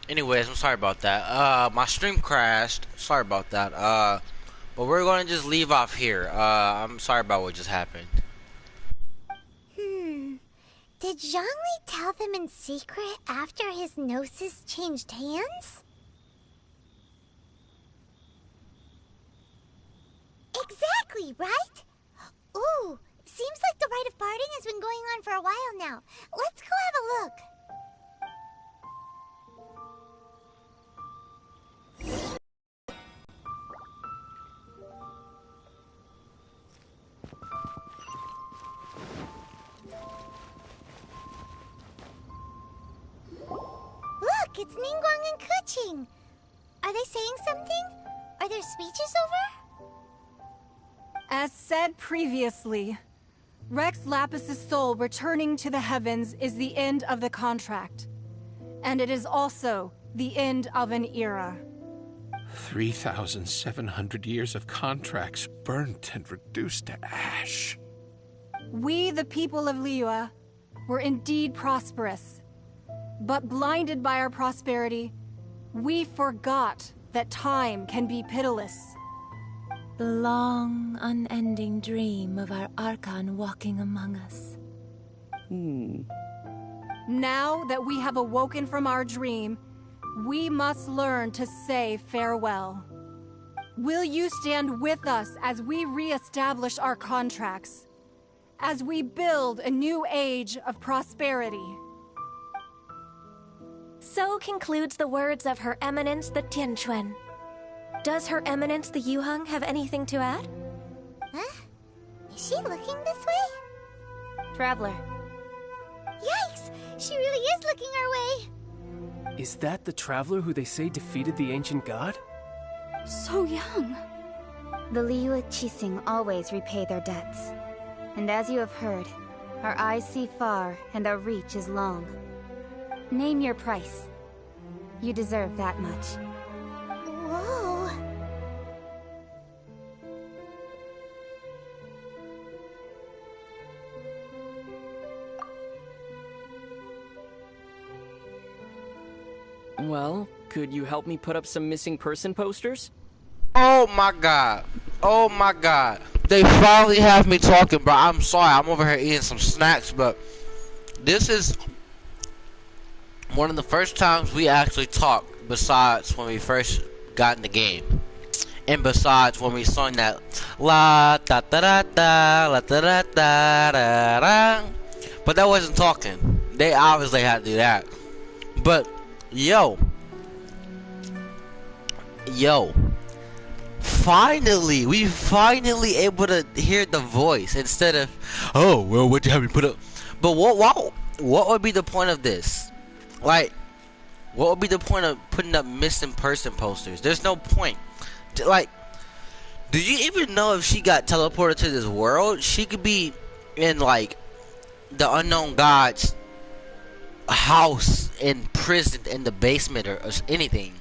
Anyways, I'm sorry about that. My stream crashed. Sorry about that. But we're gonna just leave off here. I'm sorry about what just happened. Did Zhongli tell them in secret after his gnosis changed hands? Exactly, right? Ooh, seems like the rite of parting has been going on for a while now. Let's go have a look. Look, it's Ningguang and Kuching. Are they saying something? Are their speeches over? As said previously, Rex Lapis's soul returning to the heavens is the end of the contract. And it is also the end of an era. 3,700 years of contracts burnt and reduced to ash. We, the people of Liyue, were indeed prosperous. But blinded by our prosperity, we forgot that time can be pitiless. The long, unending dream of our Archon walking among us. Now that we have awoken from our dream, we must learn to say farewell. Will you stand with us as we re-establish our contracts? As we build a new age of prosperity? So concludes the words of Her Eminence the Tianquan. Does Her Eminence the Yuheng have anything to add? Huh? Is she looking this way? Traveler. Yikes! She really is looking our way! Is that the traveler who they say defeated the ancient god? So young. The Liyue Qixing always repay their debts. And as you have heard, our eyes see far and our reach is long. Name your price. You deserve that much. Whoa! Well, could you help me put up some missing person posters? Oh my god. Oh my god. They finally have me talking, bro. I'm sorry. I'm over here eating some snacks, but this is one of the first times we actually talked, besides when we first got in the game. And besides when we sung that la da da da da la da da da da da. But that wasn't talking. They obviously had to do that. But yo, finally, we finally able to hear the voice instead of, oh well, what you have me put up? But what would be the point of this? Like, what would be the point of putting up missing person posters? There's no point. Like, do you even know if she got teleported to this world? She could be in like the unknown god's house, imprisoned in the basement or anything.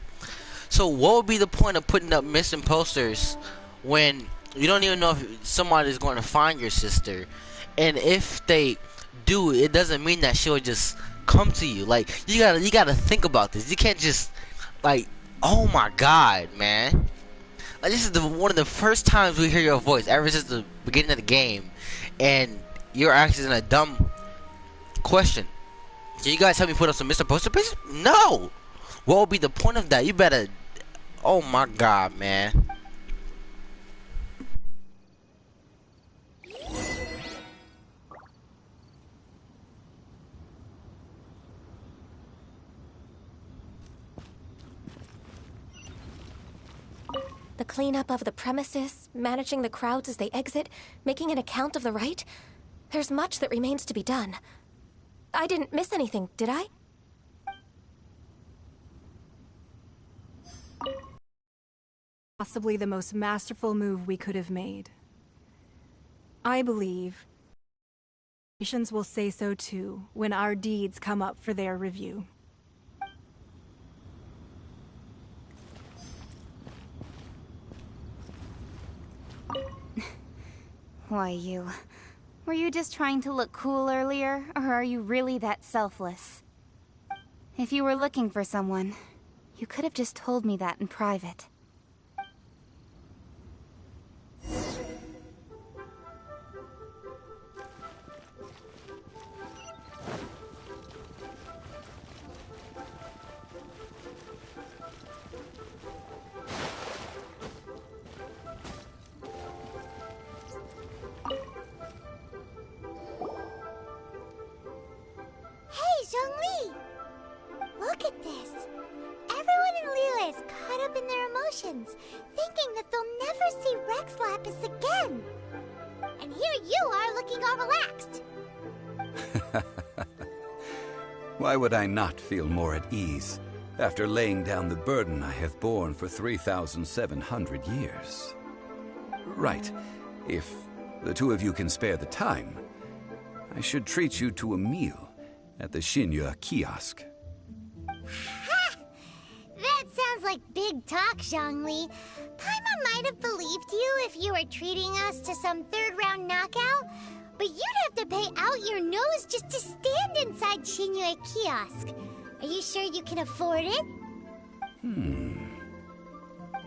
So what would be the point of putting up missing posters when you don't even know if somebody is going to find your sister? And if they do, it doesn't mean that she'll just come to you. Like, you gotta think about this. You can't just, like, oh my god, man. Like, this is one of the first times we hear your voice ever since the beginning of the game, and you're asking a dumb question. Can you guys help me put up some Mr. Poster pictures? No! What would be the point of that? You better, oh my god, man. The cleanup of the premises, managing the crowds as they exit, making an account of the rite? There's much that remains to be done. I didn't miss anything, did I? Possibly the most masterful move we could have made. I believe nations will say so too when our deeds come up for their review. Why, you... Were you just trying to look cool earlier, or are you really that selfless? If you were looking for someone, You could have just told me that in private. Hey, Zhongli! Look at this. Everyone in Liyue is caught up in their emotions, thinking that they'll never see Rex Lapis again. And here you are looking all relaxed. Why would I not feel more at ease after laying down the burden I have borne for 3,700 years? Right. If the two of you can spare the time, I should treat you to a meal at the Shinya kiosk. Ha! That sounds like big talk, Zhongli. Paimon might have believed you if you were treating us to some third-round knockout, but you'd have to pay out your nose just to stand inside Shinya kiosk. Are you sure you can afford it?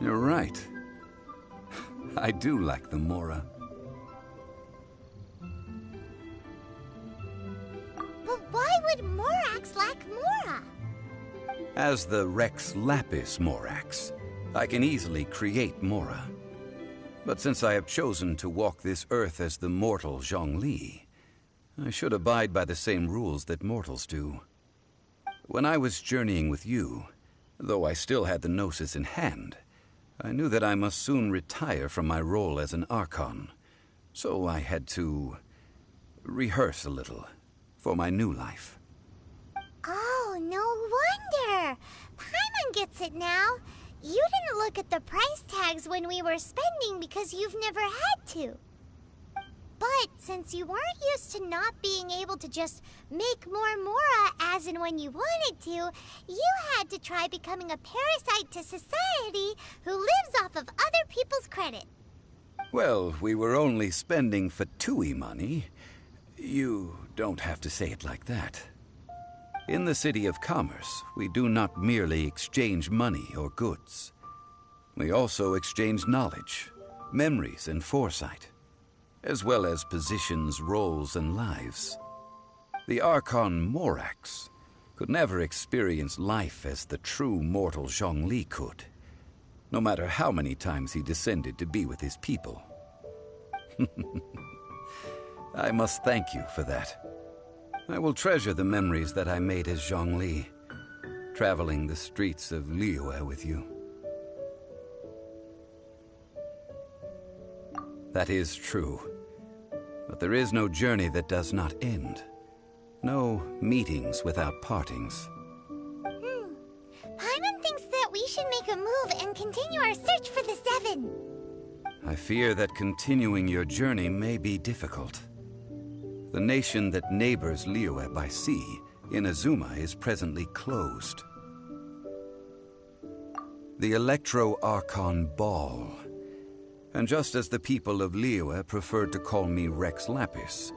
You're right. I do like the Mora. But why would Morax lack Mora? As the Rex Lapis Morax, I can easily create Mora. But since I have chosen to walk this earth as the mortal Zhongli, I should abide by the same rules that mortals do. When I was journeying with you, though I still had the Gnosis in hand, I knew that I must soon retire from my role as an Archon, so I had to rehearse a little for my new life. Oh, no wonder. Paimon gets it now. You didn't look at the price tags when we were spending because you've never had to. But since you weren't used to not being able to just make more Mora as and when you wanted to, you had to try becoming a parasite to society who lives off of other people's credit. Well, we were only spending Fatui money. You don't have to say it like that. In the City of Commerce, we do not merely exchange money or goods. We also exchange knowledge, memories, and foresight, as well as positions, roles, and lives. The Archon Morax could never experience life as the true mortal Zhongli could, no matter how many times he descended to be with his people. I must thank you for that. I will treasure the memories that I made as Zhongli, traveling the streets of Liyue with you. That is true. But there is no journey that does not end. No meetings without partings. Paimon thinks that we should make a move and continue our search for the Seven. I fear that continuing your journey may be difficult. The nation that neighbors Liyue by sea, Inazuma, is presently closed. The Electro-Archon Ball. And just as the people of Liyue preferred to call me Rex Lapis,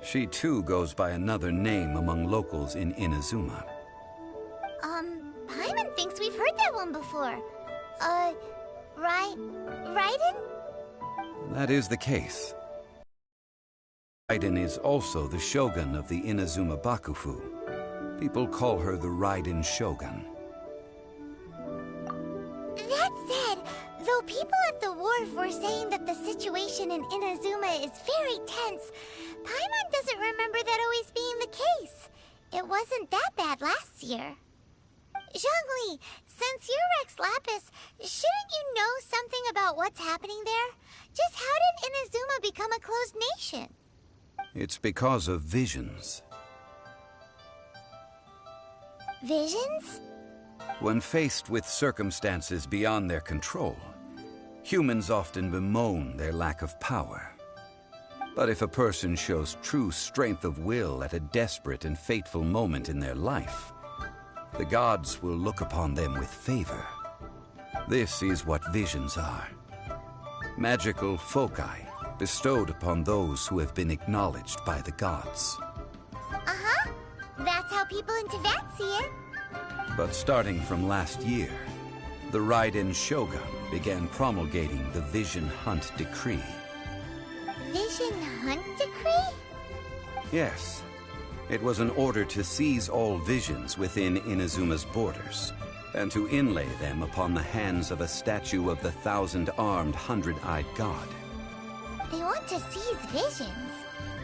she too goes by another name among locals in Inazuma. Paimon thinks we've heard that one before. Raiden? That is the case. Raiden is also the Shogun of the Inazuma Bakufu. People call her the Raiden Shogun. That said, though people at the wharf were saying that the situation in Inazuma is very tense, Paimon doesn't remember that always being the case. It wasn't that bad last year. Zhongli, since you're Rex Lapis, shouldn't you know something about what's happening there? Just how did Inazuma become a closed nation? It's because of visions. Visions? When faced with circumstances beyond their control, humans often bemoan their lack of power. But if a person shows true strength of will at a desperate and fateful moment in their life, the gods will look upon them with favor. This is what visions are. Magical foci bestowed upon those who have been acknowledged by the gods. Uh-huh. That's how people in Teyvat see it. But starting from last year, the Raiden Shogun began promulgating the Vision Hunt Decree. Vision Hunt Decree? Yes. It was an order to seize all visions within Inazuma's borders, and to inlay them upon the hands of a statue of the 1,000-armed, 100-eyed god. They want to seize visions.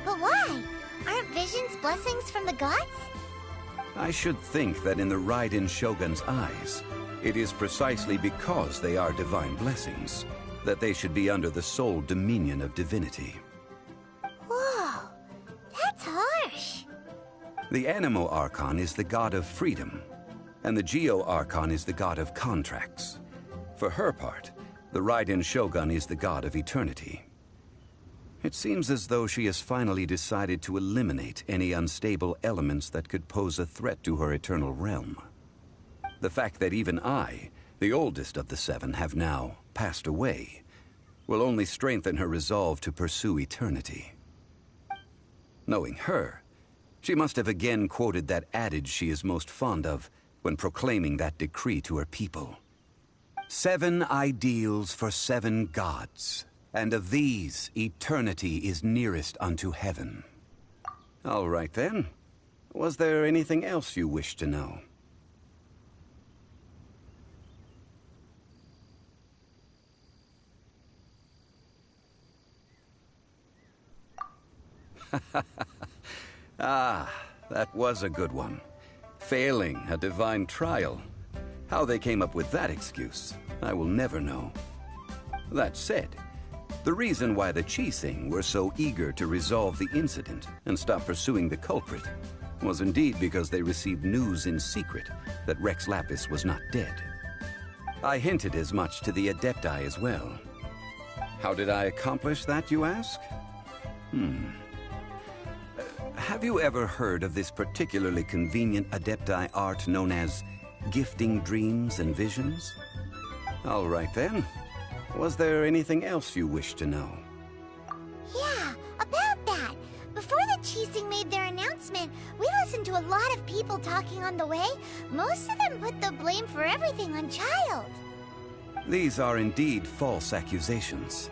But why? Aren't visions blessings from the gods? I should think that in the Raiden Shogun's eyes, it is precisely because they are divine blessings that they should be under the sole dominion of divinity. Whoa, that's harsh. The Animo Archon is the god of freedom, and the Geo Archon is the god of contracts. For her part, the Raiden Shogun is the god of eternity. It seems as though she has finally decided to eliminate any unstable elements that could pose a threat to her eternal realm. The fact that even I, the oldest of the seven, have now passed away, will only strengthen her resolve to pursue eternity. Knowing her, she must have again quoted that adage she is most fond of when proclaiming that decree to her people. 7 ideals for 7 gods, and of these, eternity is nearest unto heaven. All right then. Was there anything else you wish to know? Ah, that was a good one. Failing a divine trial. How they came up with that excuse, I will never know. That said, the reason why the Qixing were so eager to resolve the incident and stop pursuing the culprit was indeed because they received news in secret that Rex Lapis was not dead. I hinted as much to the Adepti as well. How did I accomplish that, you ask? Have you ever heard of this particularly convenient Adepti art known as gifting dreams and visions? All right then. Was there anything else you wish to know? Yeah, about that. Before the Qixing made their announcement, we listened to a lot of people talking on the way. Most of them put the blame for everything on Child. These are indeed false accusations.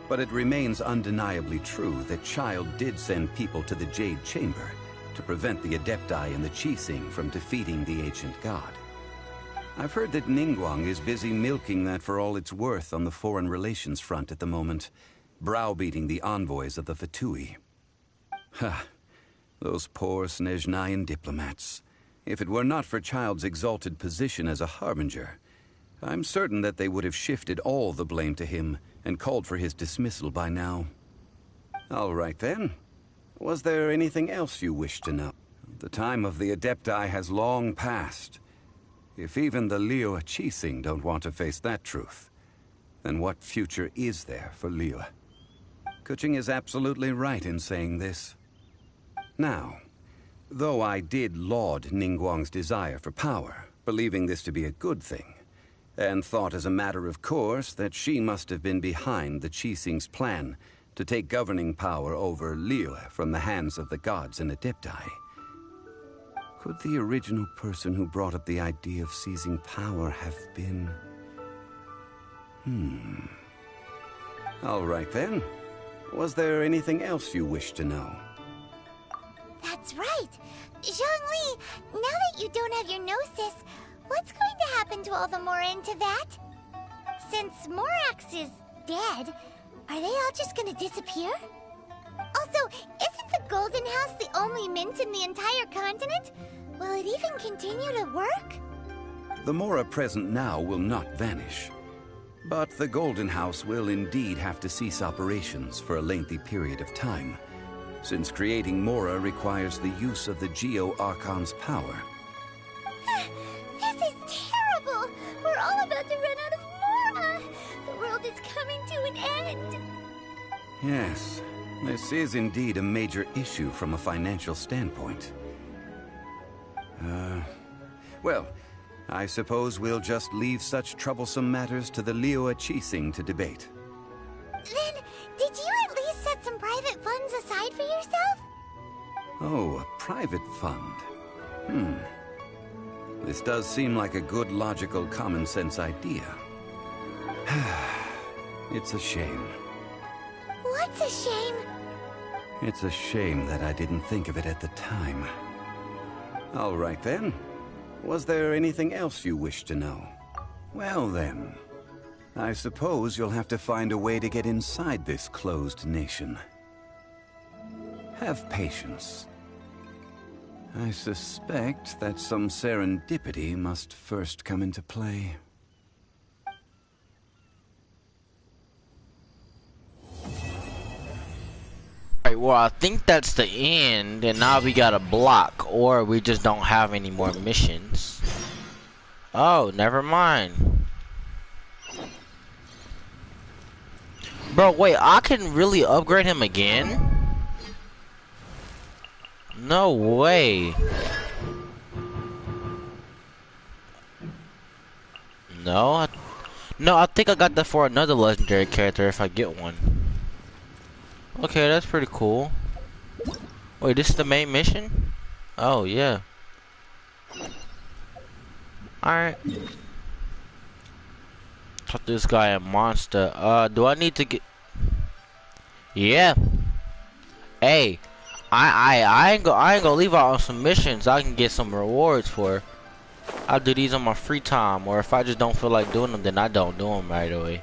But it remains undeniably true that Child did send people to the Jade Chamber to prevent the Adepti and the Qixing from defeating the ancient god. I've heard that Ningguang is busy milking that for all it's worth on the foreign relations front at the moment, browbeating the envoys of the Fatui. Ha! Those poor Snezhnayan diplomats. If it were not for Child's exalted position as a harbinger, I'm certain that they would have shifted all the blame to him and called for his dismissal by now. All right then. Was there anything else you wish to know? The time of the Adepti has long passed. If even the Liyue Qixing don't want to face that truth, then what future is there for Liyue? Kuching is absolutely right in saying this. Now, though I did laud Ningguang's desire for power, believing this to be a good thing, and thought as a matter of course that she must have been behind the Qixing's plan to take governing power over Liyue from the hands of the gods and Adepti, could the original person who brought up the idea of seizing power have been... All right then. Was there anything else you wish to know? That's right. Zhongli, now that you don't have your gnosis, what's going to happen to all the Mora in Teyvat? Since Morax is dead, are they all just gonna disappear? Also, isn't the Golden House the only mint in the entire continent? Will it even continue to work? The Mora present now will not vanish. But the Golden House will indeed have to cease operations for a lengthy period of time, since creating Mora requires the use of the Geo Archon's power. This is terrible! We're all about to run out of Mora! The world is coming to an end! Yes, this is indeed a major issue from a financial standpoint. Well, I suppose we'll just leave such troublesome matters to the Liyue Qixing to debate. Then, did you at least set some private funds aside for yourself? Oh, a private fund. This does seem like a good, logical, common sense idea. It's a shame. What's a shame? It's a shame that I didn't think of it at the time. All right then. Was there anything else you wish to know? Well then, I suppose you'll have to find a way to get inside this closed nation. Have patience. I suspect that some serendipity must first come into play. Alright, well, I think that's the end, and now we got a block, or we just don't have any more missions. Oh, never mind. Bro, wait, I can really upgrade him again? No way. No, I think I got that for another legendary character if I get one. Okay, that's pretty cool. Wait, this is the main mission? Oh, yeah. Alright. Thought this guy a monster. Do I need to get... Yeah. Hey, I ain't gonna leave out on some missions I can get some rewards for. I'll do these on my free time, or if I just don't feel like doing them, then I don't do them right away.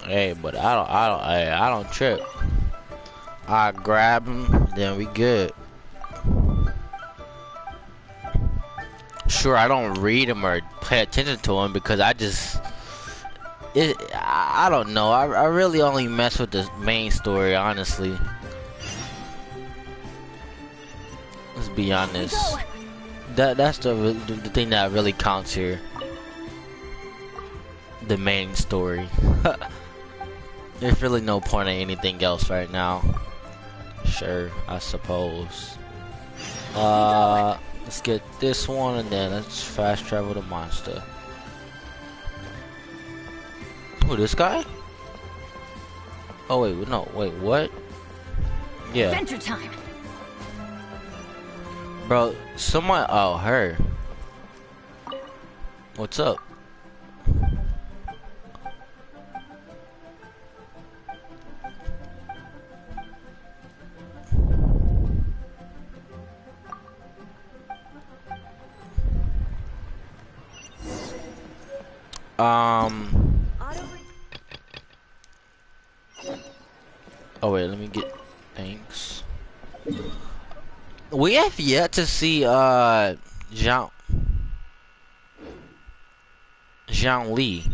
Hey, but I don't trip. I grab them, then we good. Sure, I don't read them or pay attention to them because I don't know. I really only mess with the main story, honestly. Let's be honest. That's the thing that really counts here. The main story. There's really no point in anything else right now. Sure, I suppose. Let's get this one and then let's fast travel to Monster. Who, this guy? Oh wait, no, wait, what? Yeah. Adventure time. Bro, someone, oh, her. What's up? Oh wait, let me get, thanks. We have yet to see Zhang Li.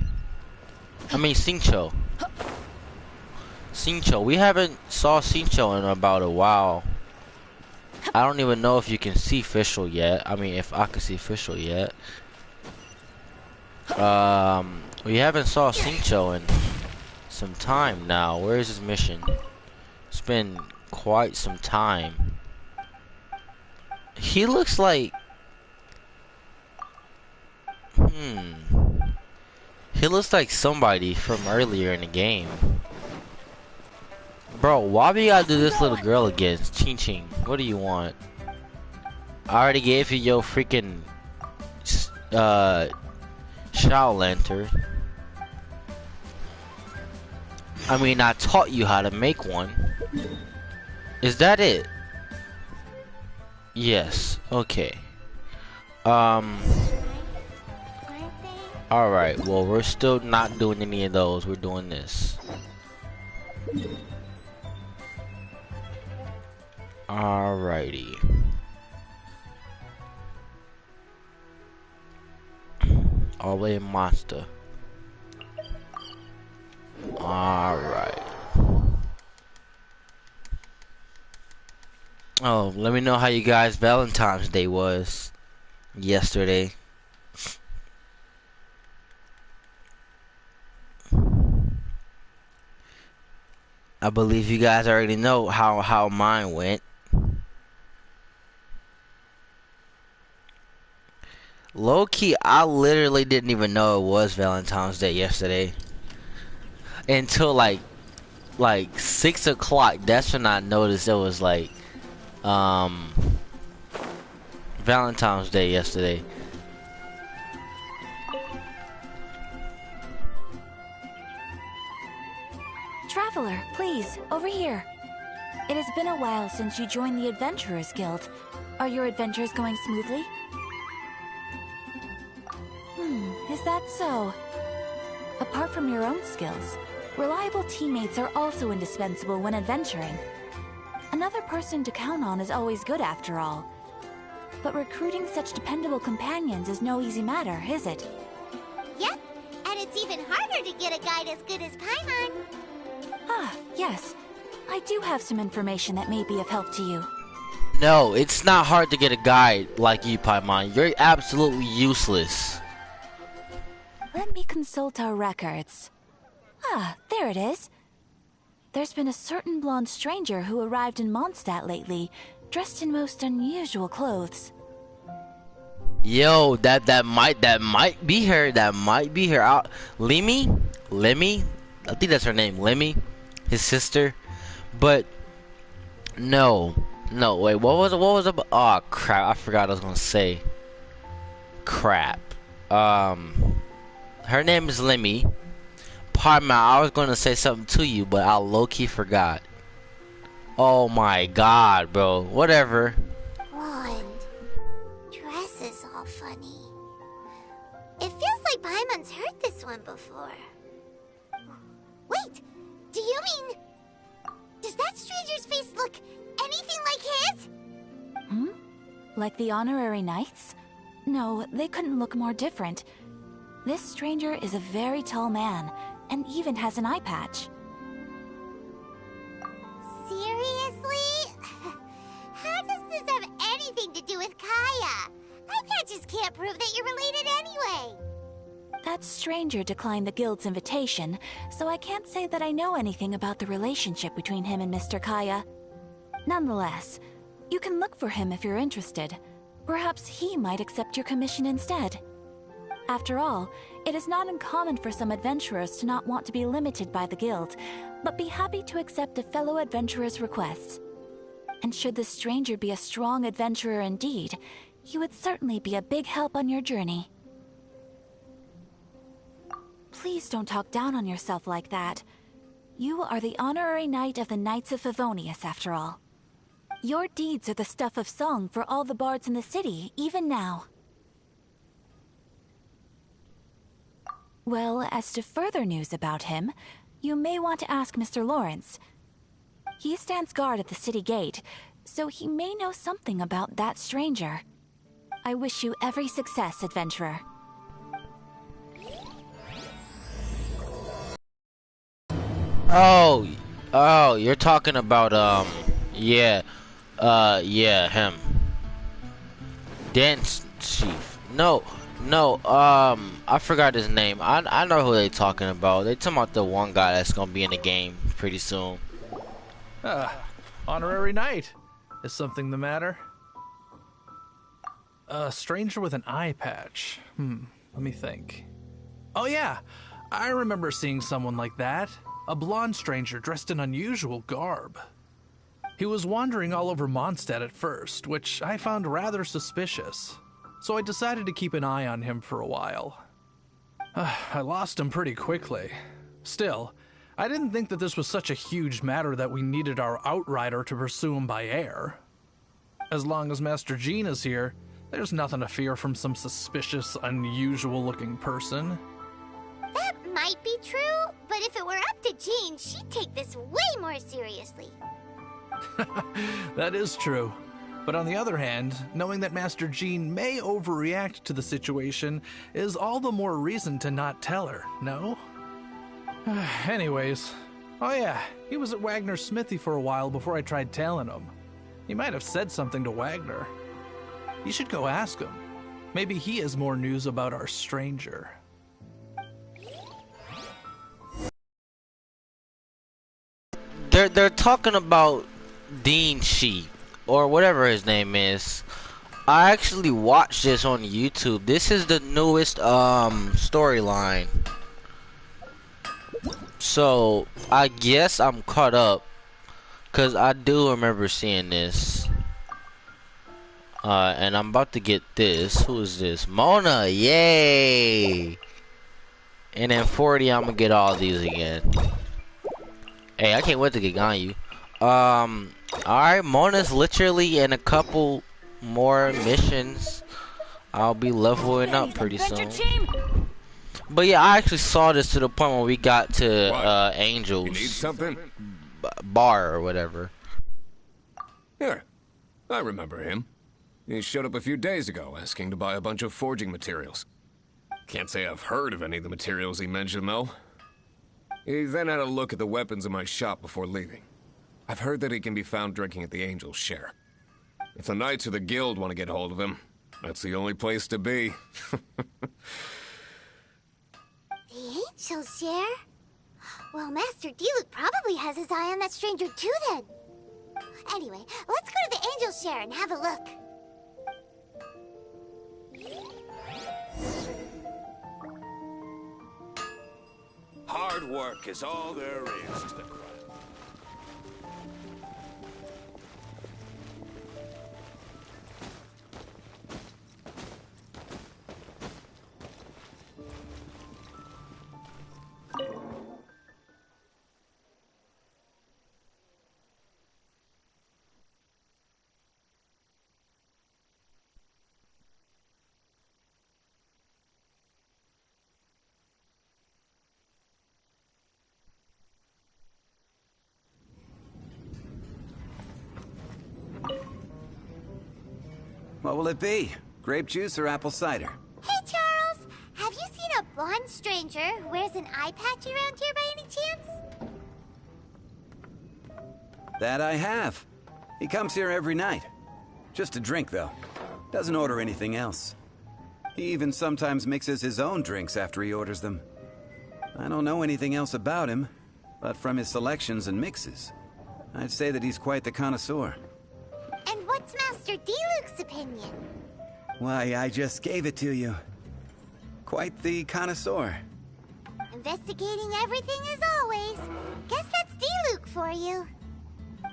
I mean Xingqiu. We haven't saw Xingqiu in about a while. I don't even know if you can see Fischl yet. I mean, if I can see Fischl yet. We haven't saw Xingqiu in some time now. Where is his mission? It's been quite some time. He looks like... He looks like somebody from earlier in the game. Bro, why do you gotta do this little girl again? Ching Ching, what do you want? I already gave you your freaking... Shao Lantern. I mean, I taught you how to make one. Is that it? Yes. Okay. Alright, well, we're still not doing any of those. We're doing this. Alrighty. All the way in Monster. Alright. Oh, let me know how you guys' Valentine's Day was yesterday. I believe you guys already know how mine went. Low key, I literally didn't even know it was Valentine's Day yesterday until like 6 o'clock. That's when I noticed it was like Valentine's Day yesterday. Traveler, please, over here. It has been a while since you joined the Adventurers Guild. Are your adventures going smoothly? Is that so? Apart from your own skills, reliable teammates are also indispensable when adventuring. Another person to count on is always good after all. But recruiting such dependable companions is no easy matter, is it? Yep, and it's even harder to get a guide as good as Paimon. Ah, yes. I do have some information that may be of help to you. No, it's not hard to get a guide like you, Paimon. You're absolutely useless. Let me consult our records. Ah, there it is. There's been a certain blonde stranger who arrived in Mondstadt lately, dressed in most unusual clothes. Yo, that might be her. That might be her. Lemmy, I think that's her name, Lemmy, his sister. But no, wait, what was it? Oh crap, I forgot what I was gonna say. Crap. Her name is Lemmy. Pardon me, I was gonna say something to you, but I low-key forgot. Oh my god, bro. Whatever. Blonde. Dress is all funny. It feels like Paimon's heard this one before. Wait, do you mean... Does that stranger's face look anything like his? Like the honorary knights? No, they couldn't look more different. This stranger is a very tall man, and even has an eye patch. Seriously? How does this have anything to do with Kaya? Eye patches can't prove that you're related anyway. That stranger declined the guild's invitation, so I can't say that I know anything about the relationship between him and Mr. Kaya. Nonetheless, you can look for him if you're interested. Perhaps he might accept your commission instead. After all, it is not uncommon for some adventurers to not want to be limited by the guild, but be happy to accept a fellow adventurer's requests. And should the stranger be a strong adventurer indeed, he would certainly be a big help on your journey. Please don't talk down on yourself like that. You are the honorary knight of the Knights of Favonius, after all. Your deeds are the stuff of song for all the bards in the city, even now. Well, as to further news about him, you may want to ask Mr. Lawrence. He stands guard at the city gate, so he may know something about that stranger. I wish you every success, adventurer. Oh, you're talking about, yeah, him. Dance Chief. No, I forgot his name. I know who they talking about. They talking about the one guy that's gonna be in the game pretty soon. Honorary knight. Is something the matter? A stranger with an eye patch. Let me think. Oh yeah, I remember seeing someone like that. A blonde stranger dressed in unusual garb. He was wandering all over Mondstadt at first, which I found rather suspicious. So I decided to keep an eye on him for a while. I lost him pretty quickly. Still, I didn't think that this was such a huge matter that we needed our outrider to pursue him by air. As long as Master Jean is here, there's nothing to fear from some suspicious, unusual-looking person. That might be true, but if it were up to Jean, she'd take this way more seriously. That is true. But on the other hand, knowing that Master Jean may overreact to the situation is all the more reason to not tell her, no? Anyways, oh yeah, he was at Wagner's smithy for a while before I tried tailing him. He might have said something to Wagner. You should go ask him. Maybe he has more news about our stranger. They're talking about Dean Sheep, or whatever his name is. I actually watched this on YouTube. This is the newest storyline. So I guess I'm caught up, cause I do remember seeing this. And I'm about to get this. Who is this? Mona, yay! And then 40, I'm gonna get all these again. Hey, I can't wait to get on you. Alright, Mona's literally in a couple more missions. I'll be leveling up pretty soon. But yeah, I actually saw this to the point when we got to Angel's You need something? bar or whatever. Here, I remember him. He showed up a few days ago asking to buy a bunch of forging materials. Can't say I've heard of any of the materials he mentioned, though. He then had a look at the weapons in my shop before leaving. I've heard that he can be found drinking at the Angel's Share. If the Knights or the Guild want to get hold of him, that's the only place to be. The Angel's Share? Well, Master Diluc probably has his eye on that stranger too, then. Anyway, let's go to the Angel's Share and have a look. Hard work is all there is to the craft. What will it be? Grape juice or apple cider? Hey, Charles! Have you seen a blonde stranger who wears an eye patch around here by any chance? That I have. He comes here every night. Just to drink, though. Doesn't order anything else. He even sometimes mixes his own drinks after he orders them. I don't know anything else about him, but from his selections and mixes, I'd say that he's quite the connoisseur. And what's Master Diluc's opinion? Why, I just gave it to you. Quite the connoisseur. Investigating everything as always. Guess that's Diluc for you.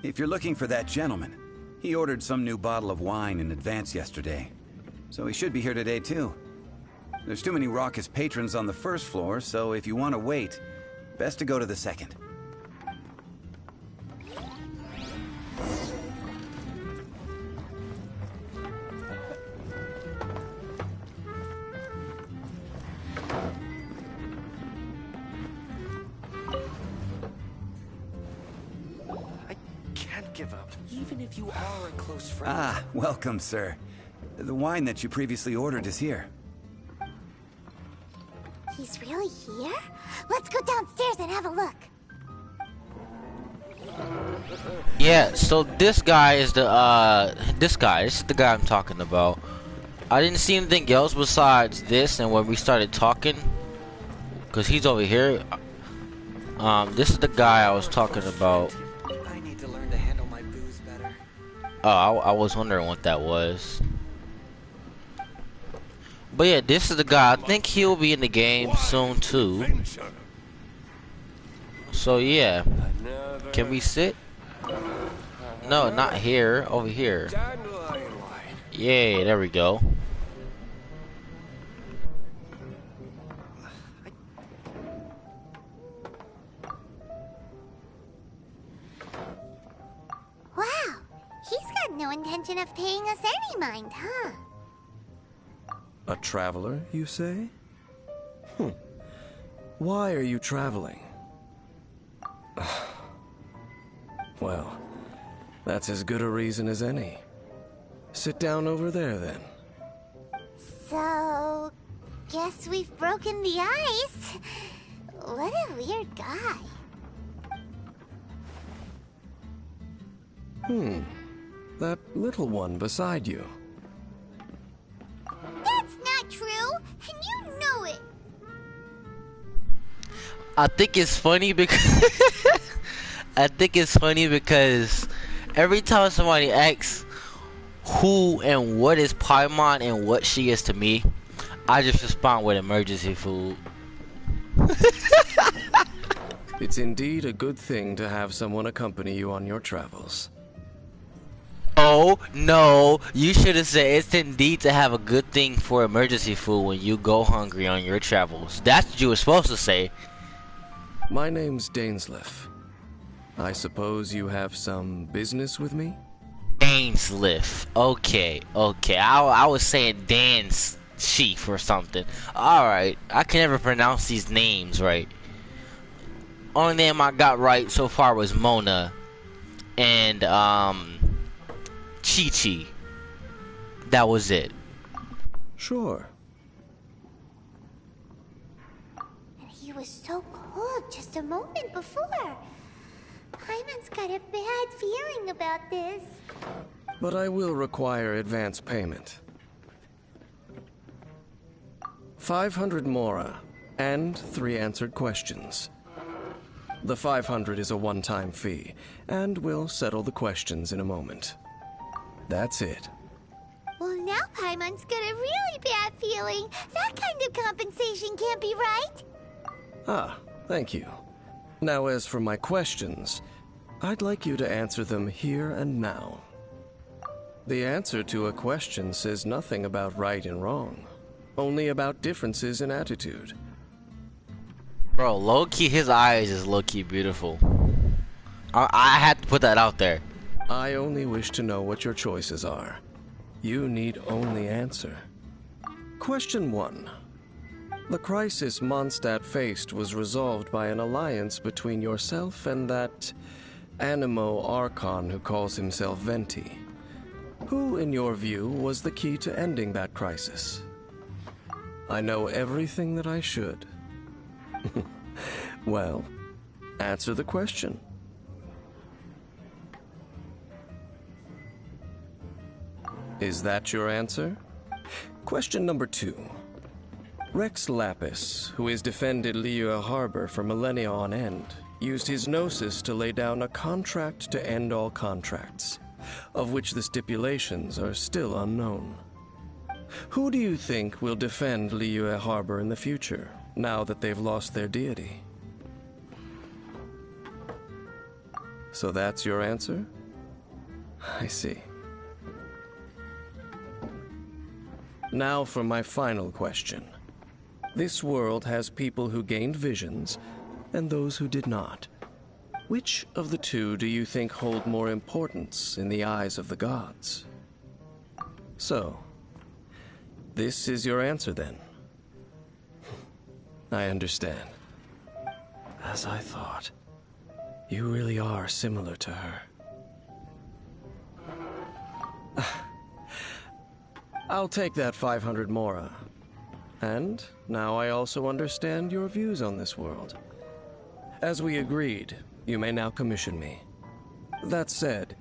If you're looking for that gentleman, he ordered some new bottle of wine in advance yesterday. So he should be here today, too. There's too many raucous patrons on the first floor, so if you want to wait, best to go to the second. Give up, even if you are a close friend. Ah, welcome, sir. The wine that you previously ordered is here. He's really here? Let's go downstairs and have a look. Yeah, so this guy is the this is the guy I'm talking about. I didn't see anything else besides this and when we started talking, cause he's over here. This is the guy I was talking about. I need to learn to handle my booze better. Oh, I was wondering what that was. But yeah, this is the guy. I think he'll be in the game soon too. So yeah, can we sit? No, not here. Over here. Yeah, there we go. Wow, he's got no intention of paying us any mind, huh? A traveler, you say? Why are you traveling? Well, that's as good a reason as any. Sit down over there, then. So, guess we've broken the ice. What a weird guy. That little one beside you. That's not true, and you know it. I think it's funny because every time somebody asks who and what is Paimon and what she is to me, I just respond with emergency food. It's indeed a good thing to have someone accompany you on your travels. Oh, no, you should have said it's indeed to have a good thing for emergency food when you go hungry on your travels. That's what you were supposed to say. My name's Dainsleif. I suppose you have some business with me? Dainsliff. Okay. I was saying dance chief or something. Alright. I can never pronounce these names right. Only name I got right so far was Mona. And, Chi-Chi. That was it. Sure. And he was so cold just a moment before. Paimon's got a bad feeling about this. But I will require advance payment. 500 mora, and 3 answered questions. The 500 is a one-time fee, and we'll settle the questions in a moment. That's it. Well, now Paimon's got a really bad feeling. That kind of compensation can't be right. Ah, thank you. Now, as for my questions, I'd like you to answer them here and now. The answer to a question says nothing about right and wrong, only about differences in attitude. Bro, low-key, his eyes is low-key beautiful. I had to put that out there. I only wish to know what your choices are. You need only answer. Question 1. The crisis Mondstadt faced was resolved by an alliance between yourself and that Animo Archon who calls himself Venti. Who, in your view, was the key to ending that crisis? I know everything that I should. Well, answer the question. Is that your answer? Question number 2. Rex Lapis, who has defended Liyue Harbor for millennia on end, used his gnosis to lay down a contract to end all contracts, of which the stipulations are still unknown. Who do you think will defend Liyue Harbor in the future, now that they've lost their deity? So that's your answer? I see. Now for my final question. This world has people who gained visions, and those who did not. Which of the two do you think hold more importance in the eyes of the gods? So, this is your answer then. I understand. As I thought. You really are similar to her. I'll take that 500 mora. And now I also understand your views on this world. As we agreed, you may now commission me. That said,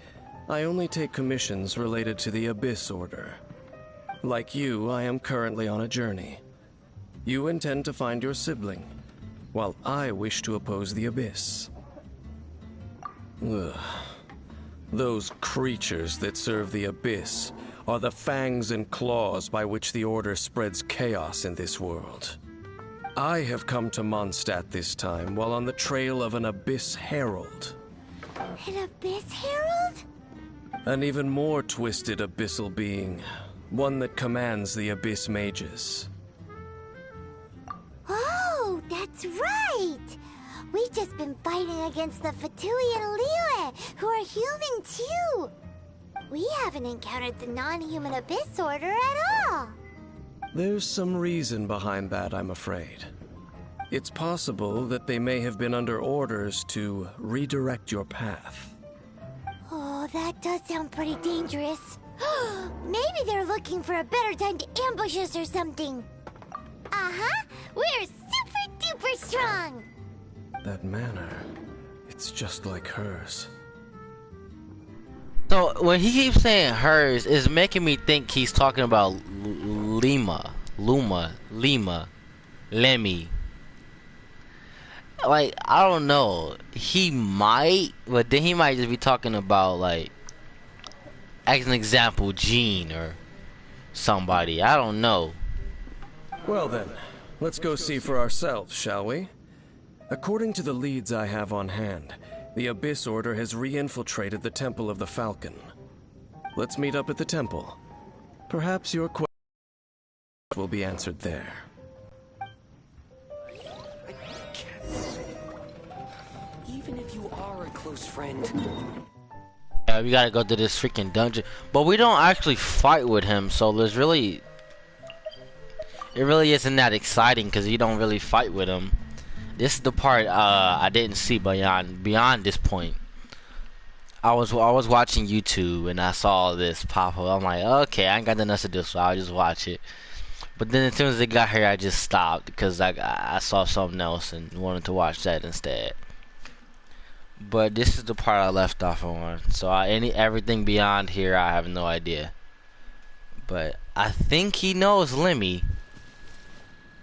I only take commissions related to the Abyss Order. Like you, I am currently on a journey. You intend to find your sibling, while I wish to oppose the Abyss. Ugh. Those creatures that serve the Abyss are the fangs and claws by which the Order spreads chaos in this world. I have come to Mondstadt this time while on the trail of an Abyss Herald. An Abyss Herald? An even more twisted abyssal being, one that commands the Abyss Mages. Oh, that's right! We've just been fighting against the Fatui and Liyue, who are human too! We haven't encountered the non-human Abyss Order at all! There's some reason behind that, I'm afraid. It's possible that they may have been under orders to redirect your path. Oh, that does sound pretty dangerous. Maybe they're looking for a better time to ambush us or something. Uh-huh! We're super duper strong! That manner, it's just like hers. So when he keeps saying hers, it's making me think he's talking about Lima, Lemmy. Like, I don't know. He might, but then he might just be talking about, like, as an example, Jean or somebody. I don't know. Well then, let's go see for ourselves, shall we? According to the leads I have on hand, the Abyss Order has re-infiltrated the Temple of the Falcon. Let's meet up at the temple. Perhaps your question will be answered there. Even if you are a close friend. Yeah, we gotta go to this freaking dungeon. But we don't actually fight with him, so there's really... It really isn't that exciting, because you don't really fight with him. This is the part I didn't see beyond this point. I was watching YouTube, and I saw this pop up. I'm like, okay, I ain't got nothing else to do, so I'll just watch it. But then as soon as it got here, I just stopped, because I saw something else, and wanted to watch that instead. But this is the part I left off on. So everything beyond here, I have no idea. But I think he knows Lemmy.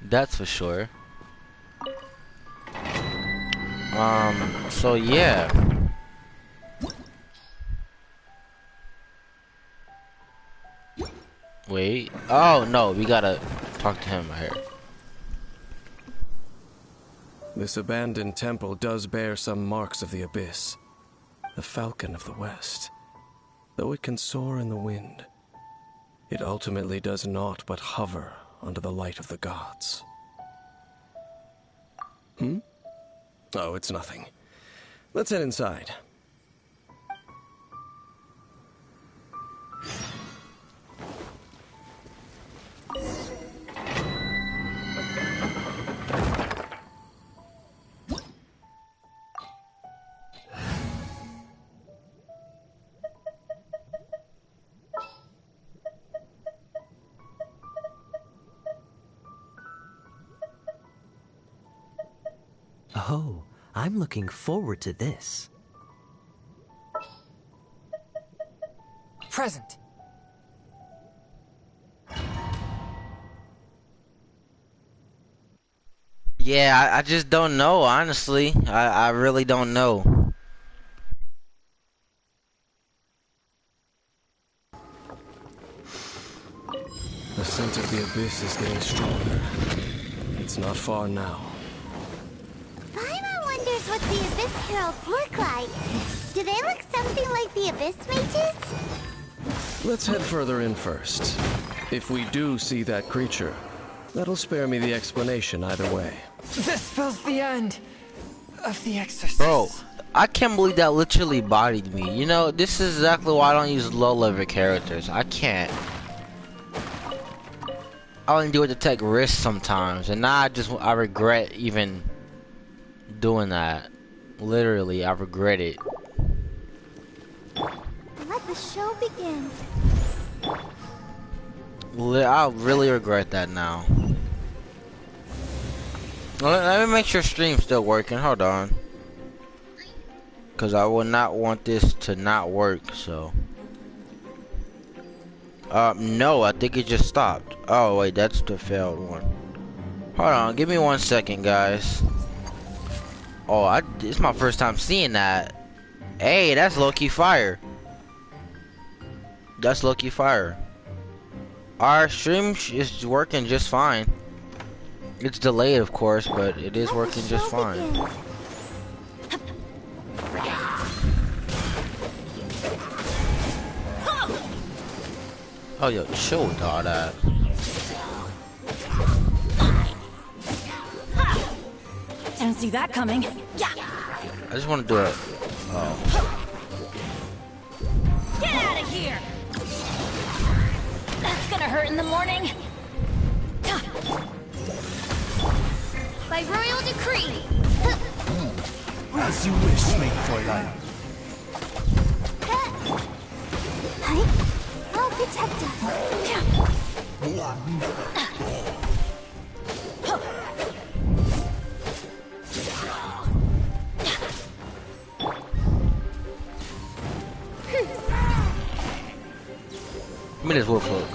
That's for sure. So yeah. Wait. Oh no, we gotta talk to him right here. This abandoned temple does bear some marks of the abyss. The falcon of the west. Though it can soar in the wind, it ultimately does naught but hover under the light of the gods. Oh, it's nothing. Let's head inside. Oh, I'm looking forward to this. Present. Yeah, I just don't know, honestly. I really don't know. The scent of the abyss is getting stronger. It's not far now. Paimon wonders what the Abyss Heralds look like. Do they look something like the Abyss Mages? Let's head further in first. If we do see that creature, that'll spare me the explanation either way. This spells the end of the exercise. Bro, I can't believe that literally bodied me. You know, this is exactly why I don't use low-level characters. I can't. I only do it to take risks sometimes, and now I regret even doing that. Literally, I regret it. Let the show begin. I really regret that now. Let me make sure stream's still working. Hold on. Because I would not want this to not work, so. No, I think it just stopped. Oh, wait, that's the failed one. Hold on, give me 1 second, guys. Oh, it's my first time seeing that. Hey, that's low-key fire. That's low-key fire. Our stream is working just fine. It's delayed, of course, but it is working just fine. Oh, yo, chill with all that. Didn't see that coming. Yeah. I just want to do it. Oh. Get out of here! That's gonna hurt in the morning. By royal decree. As you wish, Snake Fräulein. I'll protect us. Give me this wolf hook.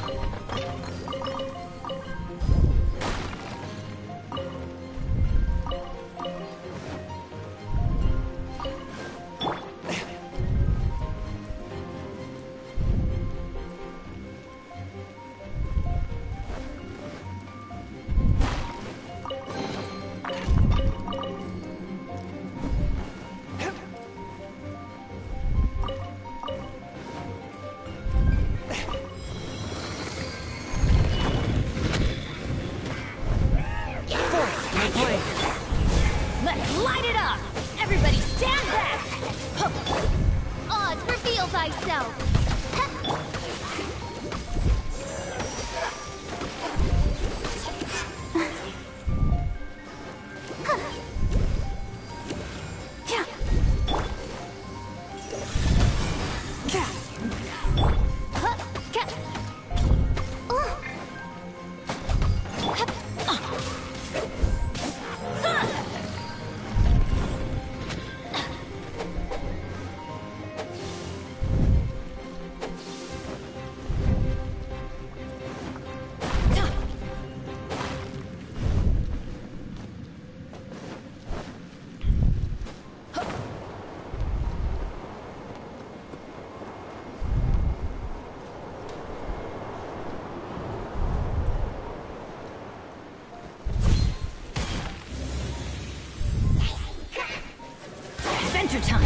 Adventure time!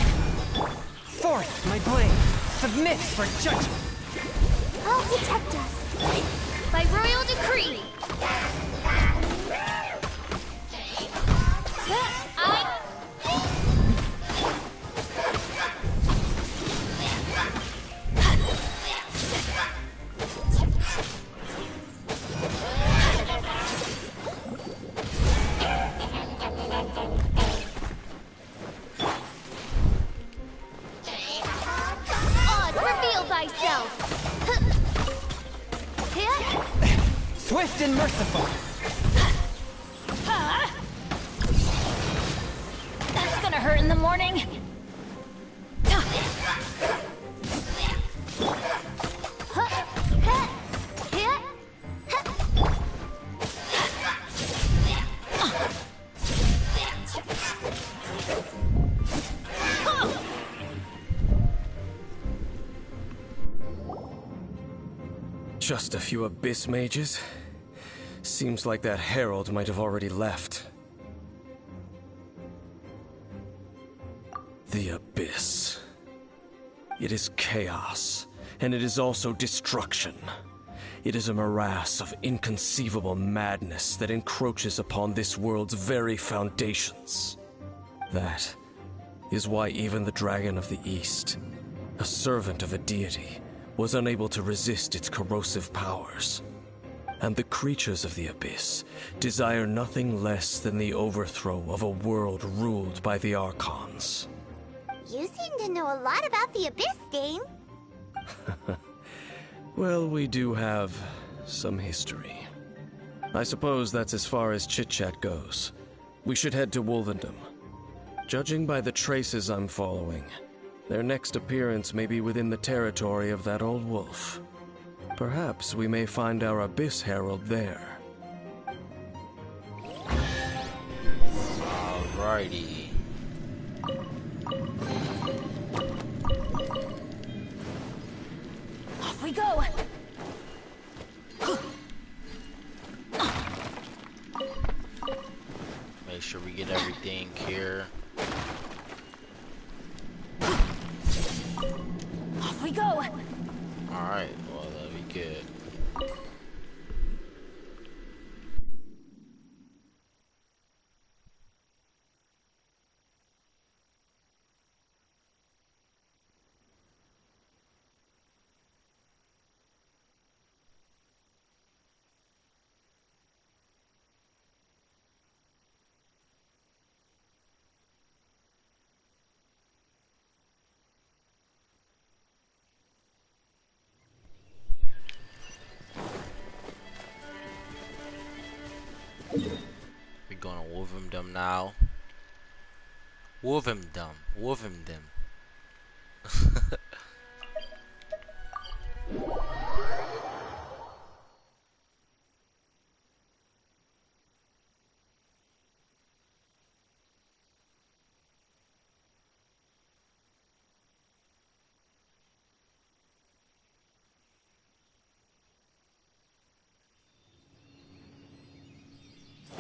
Forth, my blade! Submit for judgment! I'll protect us. By royal decree! Swift and merciful! That's gonna hurt in the morning. Just a few Abyss mages? Seems like that herald might have already left. The Abyss. It is chaos, and it is also destruction. It is a morass of inconceivable madness that encroaches upon this world's very foundations. That is why even the Dragon of the East, a servant of a deity, was unable to resist its corrosive powers. And the creatures of the Abyss desire nothing less than the overthrow of a world ruled by the Archons. You seem to know a lot about the Abyss, Dane. Well, we do have some history. I suppose that's as far as chit-chat goes. We should head to Wolvendom. Judging by the traces I'm following, their next appearance may be within the territory of that old wolf. Perhaps we may find our Abyss Herald there. Alrighty. Off we go! Make sure we get everything here. Off we go! Alright, well, that'll be good. We're going to Wolvendom now. Wolvendom.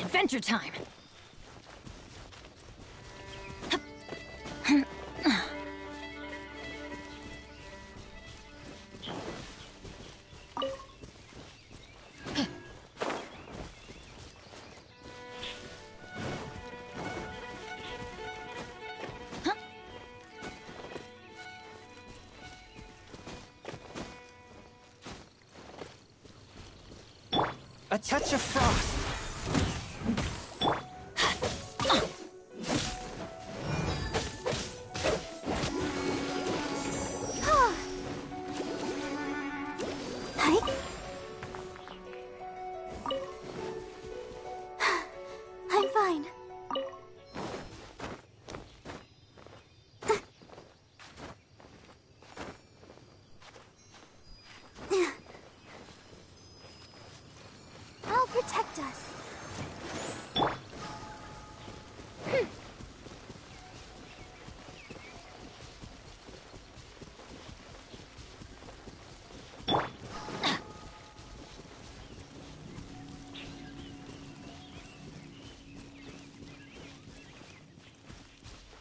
Adventure time! A touch of frost! I'm fine. I'll protect us.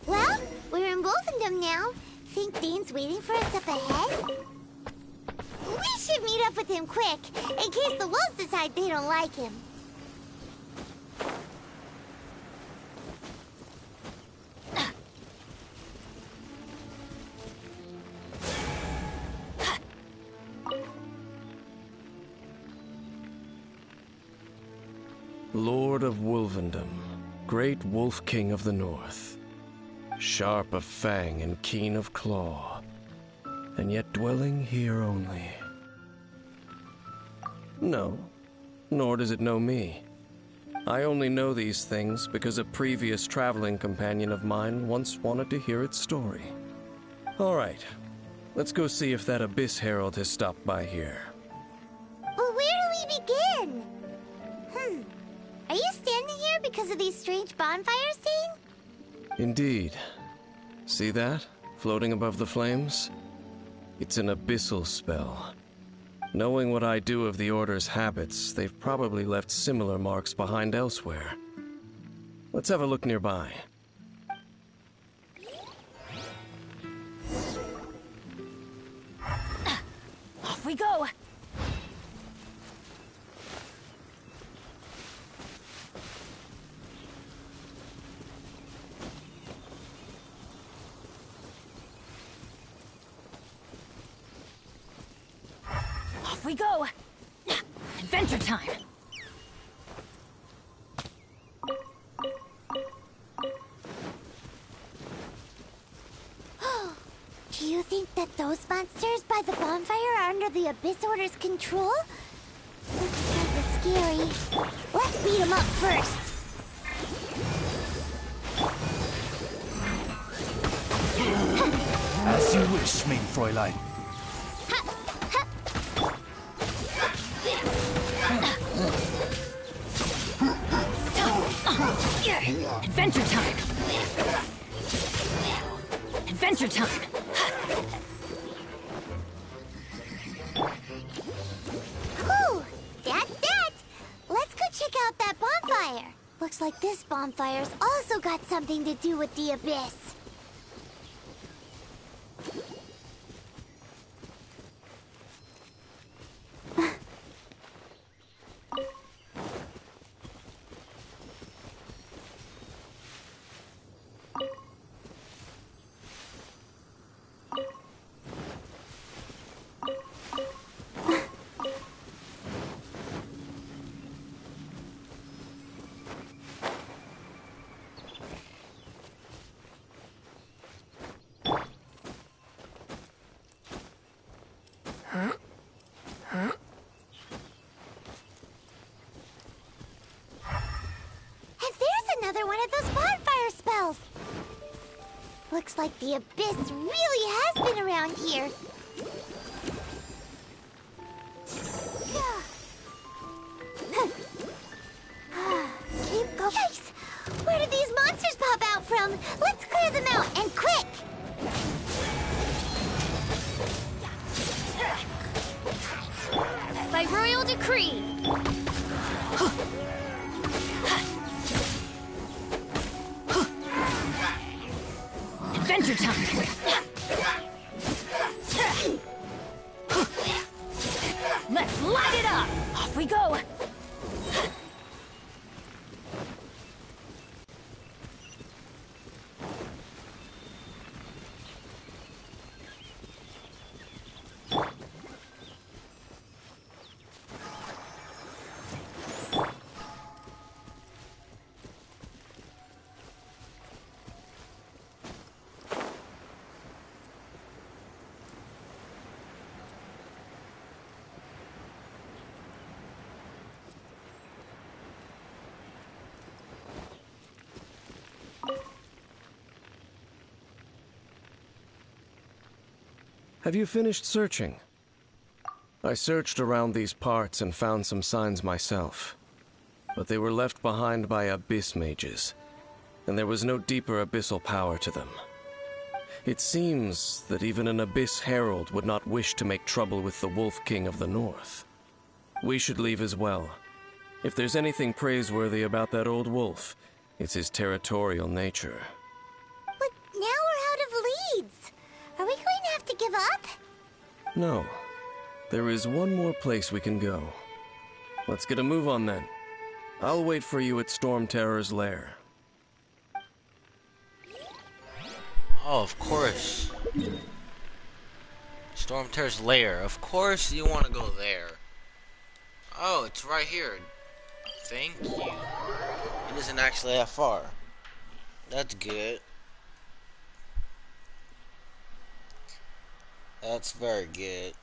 Well, we're in Wolf him now. Think Dane's waiting for us up ahead? We should meet up with him quick, in case the wolves decide they don't like him. Lord of Wolvendom, great Wolf King of the North, sharp of fang and keen of claw, and yet dwelling here only. No, nor does it know me. I only know these things because a previous traveling companion of mine once wanted to hear its story. All right, let's go see if that Abyss Herald has stopped by here. But where do we begin? Are you standing here because of these strange bonfires, Dane? Indeed. See that? Floating above the flames? It's an abyssal spell. Knowing what I do of the Order's habits, they've probably left similar marks behind elsewhere. Let's have a look nearby. Off we go! Off we go! Adventure time! Do you think that those monsters by the bonfire are under the Abyss Order's control? Looks kinda scary. Let's beat them up first. As you wish, mein Fräulein. Adventure time! Adventure time! Whew! That's that! Let's go check out that bonfire. Looks like this bonfire's also got something to do with the Abyss. Looks like the Abyss really has been around here. Keep going. Yikes! Where did these monsters pop out from? Let's clear them out, and quick! By royal decree. Adventure time! Let's light it up! Off we go! Have you finished searching? I searched around these parts and found some signs myself, but they were left behind by abyss mages, and there was no deeper abyssal power to them. It seems that even an Abyss Herald would not wish to make trouble with the Wolf King of the North. We should leave as well. If there's anything praiseworthy about that old wolf, it's his territorial nature. But now we're out of Are we going to have to give up? No. There is one more place we can go. Let's get a move on then. I'll wait for you at Storm Terror's lair. Oh, of course. Storm Terror's lair. Of course you want to go there. Oh, it's right here. Thank you. It isn't actually that far. That's good. That's very good.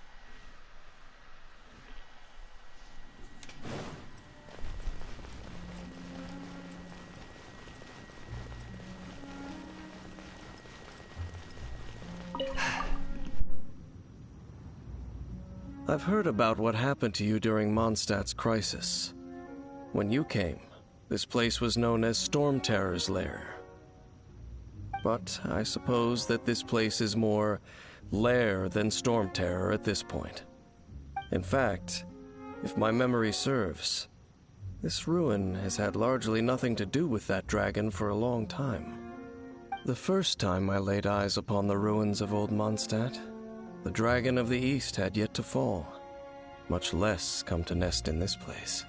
I've heard about what happened to you during Mondstadt's crisis. When you came, this place was known as Storm Terror's lair. But I suppose that this place is more lair than Storm Terror at this point. In fact, if my memory serves, this ruin has had largely nothing to do with that dragon for a long time. The first time I laid eyes upon the ruins of old Mondstadt, the dragon of the East had yet to fall, much less come to nest in this place.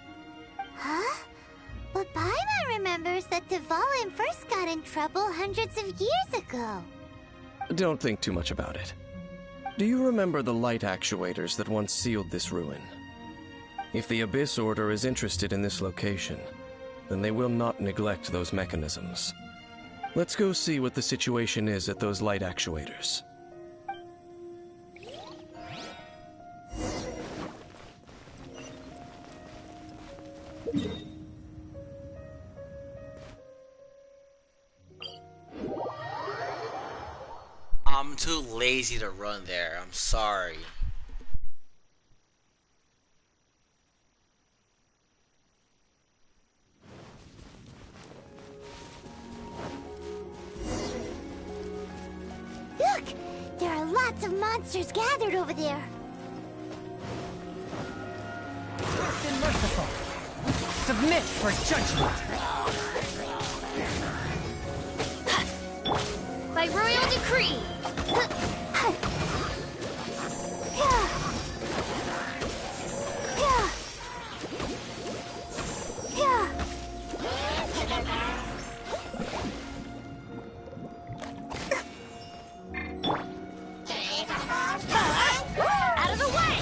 Huh? But Paimon remembers that Dvalin first got in trouble hundreds of years ago. Don't think too much about it. Do you remember the light actuators that once sealed this ruin? If the Abyss Order is interested in this location, then they will not neglect those mechanisms. Let's go see what the situation is at those light actuators. I'm too lazy to run there. I'm sorry. Look! There are lots of monsters gathered over there. Swift and merciful. Submit for judgment. By royal decree. Out of the way!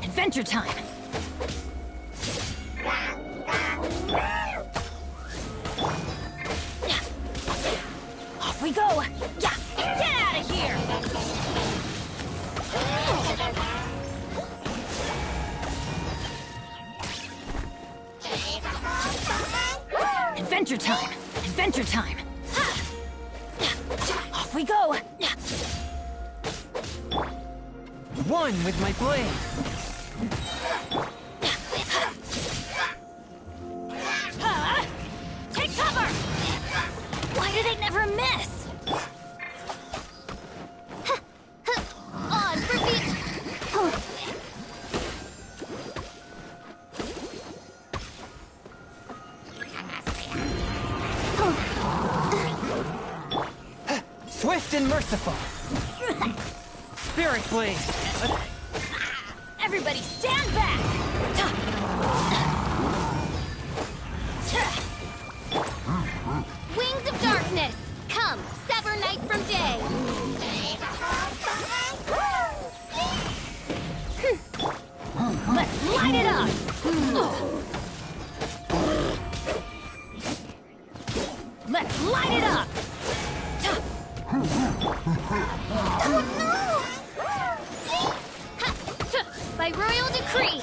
Adventure time! Off we go! Yeah! Get out of here! Adventure time! Adventure time! Off we go! One with my blade. Take cover! Why do they never miss? On for beat. Swift and merciful. Spirit blade. Everybody stand back! Wings of darkness. Come, sever night from day. Let's light it up! Let's light it up! By royal decree.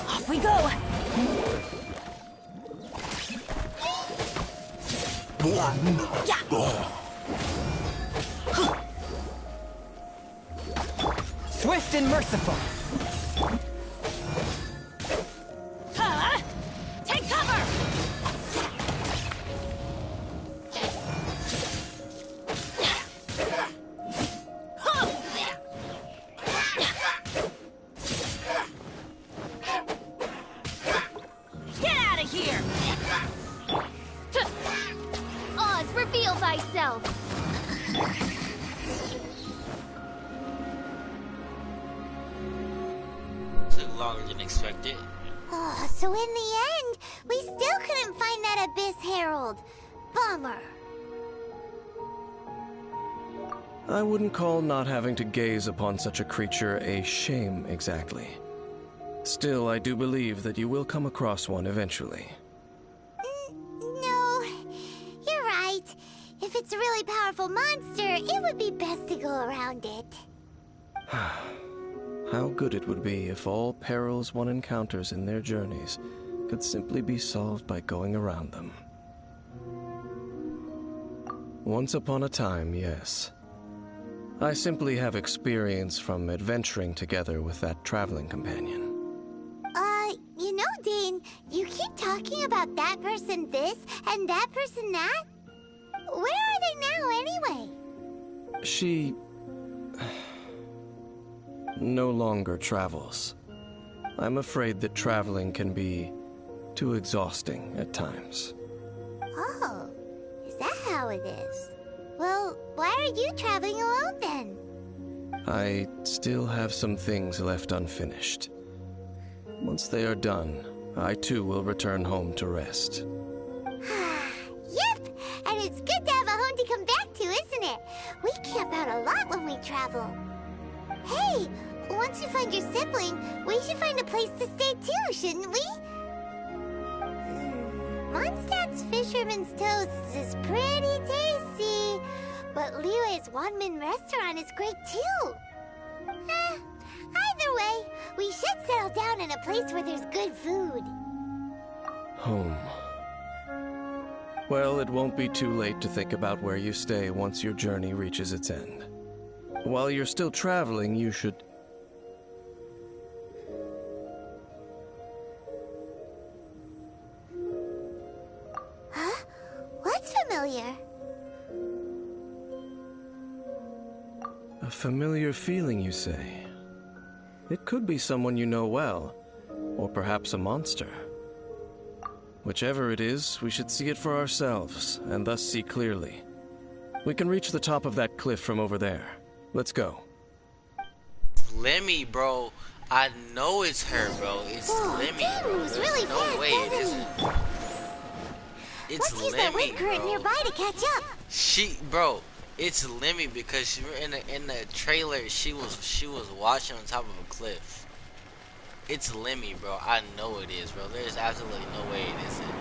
Off we go! Swift and merciful. Take cover! Get out of here! thyself. Took longer than expected. Oh, so in the end, we still couldn't find that Abyss Herald. Bummer. I wouldn't call not having to gaze upon such a creature a shame exactly. Still, I do believe that you will come across one eventually. No, you're right. If it's a really powerful monster, it would be best to go around it. How good it would be if all perils one encounters in their journeys could simply be solved by going around them. Once upon a time, yes. I simply have experience from adventuring together with that traveling companion. You know, Dane, you keep talking about that person this and that person that. Where are they now, anyway? She no longer travels. I'm afraid that traveling can be too exhausting at times. Oh, is that how it is? Well, why are you traveling alone then? I still have some things left unfinished. Once they are done, I too will return home to rest. Yep, and it's good to have a home to come back to, isn't it? We camp out a lot when we travel. Hey, once you find your sibling, we should find a place to stay too, shouldn't we? Mondstadt's Fisherman's Toast is pretty tasty, but Liyue's Wanmin restaurant is great too. Either way, we should settle down in a place where there's good food. Home. Well, it won't be too late to think about where you stay once your journey reaches its end. While you're still traveling, you should... Huh? What's familiar? A familiar feeling, you say? It could be someone you know well, or perhaps a monster. Whichever it is, we should see it for ourselves, and thus see clearly. We can reach the top of that cliff from over there. Let's go. Lemmy, bro. I know it's her, bro. It's Lemmy. Dane moves really no fast, way it doesn't isn't. he? It's Let's use that Lemmy, wind current bro. nearby to catch up. Bro, it's Lemmy because she in the trailer she was watching on top of a cliff. It's Lemmy, bro. I know it is, bro. There's absolutely no way it isn't.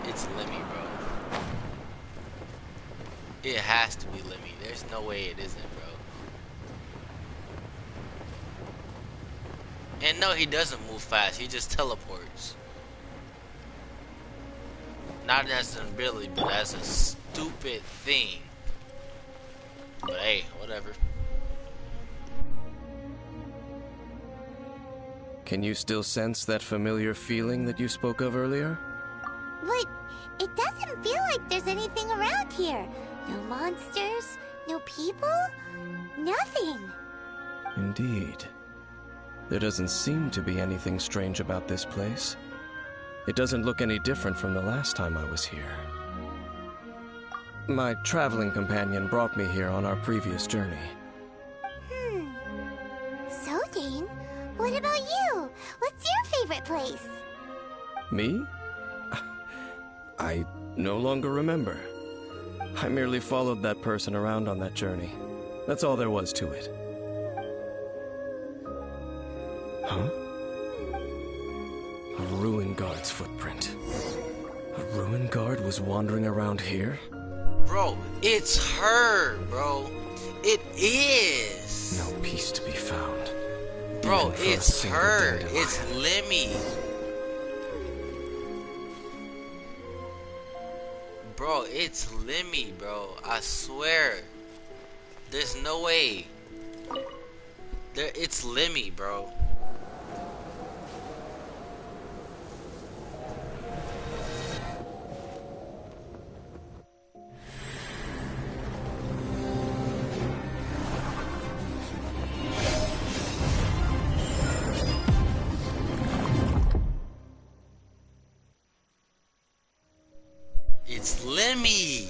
It's Lemmy, bro. It has to be Lemmy. There's no way it isn't, bro. And no, he doesn't move fast. He just teleports. Not as an ability, but as a stupid thing. But hey, whatever. Can you still sense that familiar feeling that you spoke of earlier? But it doesn't feel like there's anything around here. No monsters, no people, nothing. Indeed. There doesn't seem to be anything strange about this place. It doesn't look any different from the last time I was here. My traveling companion brought me here on our previous journey. So, Dane, what about you? What's your favorite place? Me? I no longer remember. I merely followed that person around on that journey. That's all there was to it. Huh? A ruin guard's footprint. A ruin guard was wandering around here? Bro, it's her, bro. It is. No peace to be found. Bro, Even for a it's single her. dandelion. It's Lemmy. Bro, it's Lemmy, bro. I swear. There's no way. It's Lemmy, bro. It's Lemmy.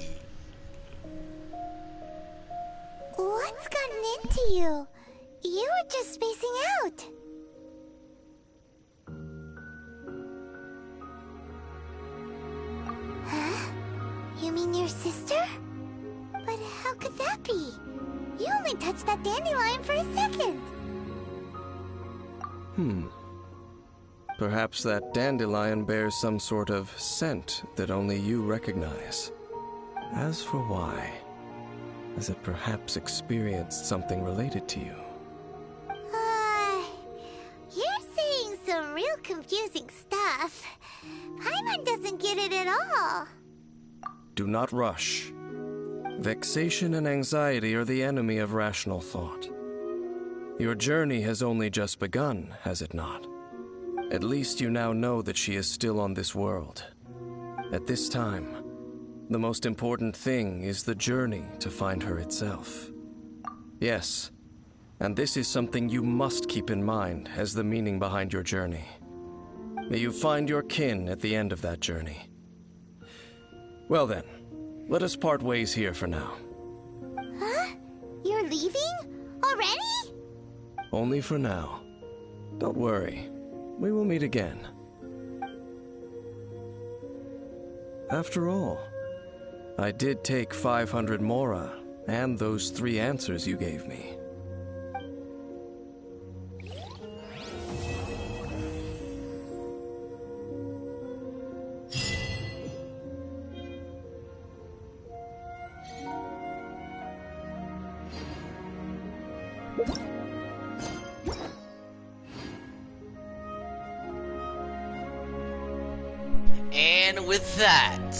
into you. You were just spacing out. Huh? You mean your sister? But how could that be? You only touched that dandelion for a second. Perhaps that dandelion bears some sort of scent that only you recognize. As for why, has it perhaps experienced something related to you? You're saying some real confusing stuff. Paimon doesn't get it at all. Do not rush. Vexation and anxiety are the enemy of rational thought. Your journey has only just begun, has it not? At least you now know that she is still on this world. At this time, the most important thing is the journey to find her itself. Yes, and this is something you must keep in mind as the meaning behind your journey. May you find your kin at the end of that journey. Well then, let us part ways here for now. Huh? You're leaving? Already? Only for now. Don't worry. We will meet again. After all, I did take 500 mora and those 3 answers you gave me. And with that,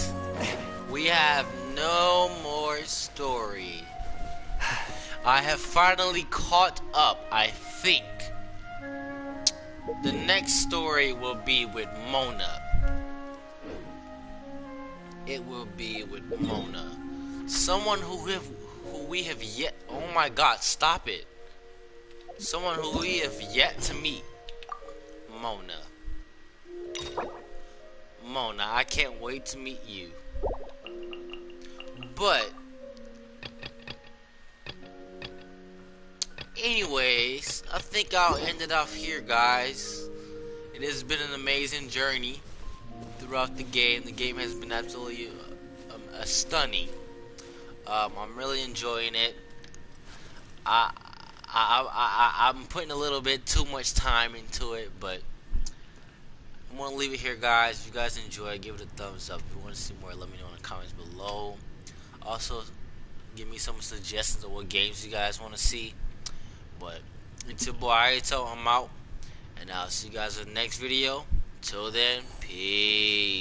we have no more story. I have finally caught up, I think. The next story will be with Mona. It will be with Mona. Someone who we have yet... Oh my god, stop it. Someone who we have yet to meet. Mona. Mona, I can't wait to meet you. But anyways, I think I'll end it off here, guys. It has been an amazing journey throughout the game. The game has been absolutely stunning. I'm really enjoying it. I'm putting a little bit too much time into it, but I'm gonna leave it here, guys. If you guys enjoy, give it a thumbs up. If you want to see more, let me know in the comments below. Also, give me some suggestions of what games you guys want to see. But it's your boy Aito. I'm out, and I'll see you guys in the next video. Till then, peace.